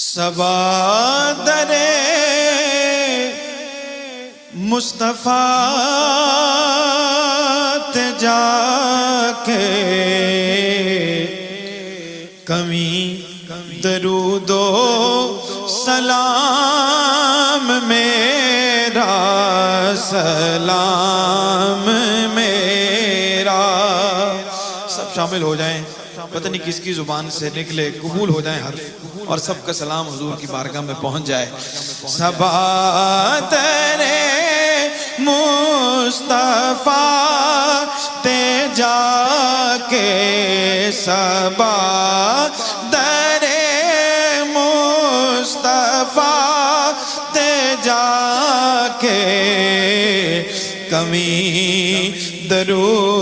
صبا در مصطفیٰ تے جا کے کمی درود و سلام میرا سلام میرا سب شامل ہو جائیں، پتہ نہیں کس کی زبان سے نکلے، قبول ہو جائیں حرف، اور سب کا سلام حضور کی بارگاہ میں پہنچ جائے۔ صبا تیرے مصطفیٰ تے جا کے، صبا تیرے مصطفیٰ تے جا کے کمی درود